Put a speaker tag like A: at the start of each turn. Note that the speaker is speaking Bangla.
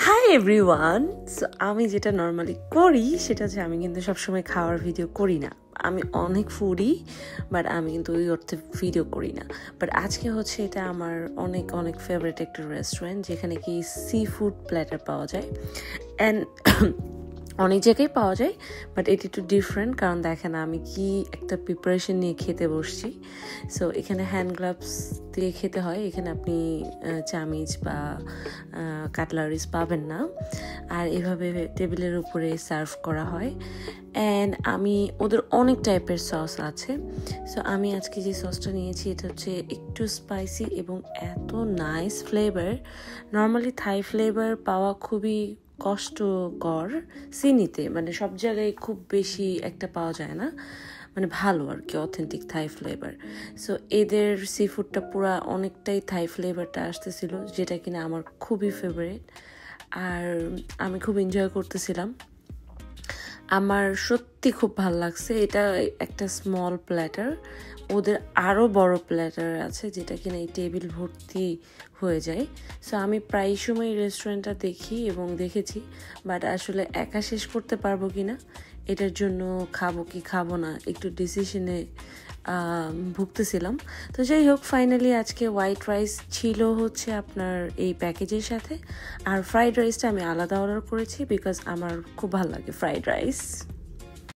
A: Hi everyone. সো আমি যেটা নর্মালি করি সেটা হচ্ছে আমি কিন্তু সবসময় খাওয়ার ভিডিও করি না। আমি অনেক ফুডি, বাট আমি কিন্তু ওই অর্থে ভিডিও করি না। বাট আজকে হচ্ছে এটা আমার অনেক অনেক ফেভারিট একটা রেস্টুরেন্ট যেখানে কি সি ফুড প্ল্যাটার পাওয়া যায়। অ্যান্ড অনেক জায়গায় পাওয়া যায়, বাট এটা একটু ডিফারেন্ট, কারণ দেখেন আমি কি একটা প্রিপারেশন নিয়ে খেতে বসছি। সো এখানে হ্যান্ড গ্লাভস দিয়ে খেতে হয়, এখানে আপনি চামিচ বা কাটলারিজ পাবেন না। আর এভাবে টেবিলের উপরে সার্ভ করা হয়। অ্যান্ড আমি ওদের অনেক টাইপের সস আছে। সো আমি আজকে যে সসটা নিয়েছি এটা হচ্ছে একটু স্পাইসি এবং এত নাইস ফ্লেভার। নর্মালি থাই ফ্লেভার পাওয়া খুবই কষ্টকর চিনিতে, মানে সব জায়গায় খুব বেশি একটা পাওয়া যায় না, মানে ভালো আর কি অথেন্টিক থাই ফ্লেভার। সো এদের সি ফুডটা পুরা অনেকটাই থাই ফ্লেভারটা আসতেছিল, যেটা কিনা আমার খুবই ফেভারিট। আর আমি খুব এনজয় করতেছিলাম, আমার সত্যি খুব ভালো লাগছে। এটা একটা স্মল প্ল্যাটার, ওদের আরও বড় প্ল্যাটার আছে যেটা কিনা এই টেবিল ভর্তি হয়ে যায়। সো আমি প্রায় সময় রেস্টুরেন্টটা দেখি এবং দেখেছি, বাট আসলে একা শেষ করতে পারবো কি না, এটার জন্য খাবো কি খাবো না একটু ডিসিশনে ভুগতেছিলাম। তো যাই হোক, ফাইনালি আজকে হোয়াইট রাইস ছিল হচ্ছে আপনার এই প্যাকেজের সাথে, আর ফ্রাইড রাইসটা আমি আলাদা অর্ডার করেছি বিকজ আমার খুব ভালো লাগে ফ্রাইড রাইস।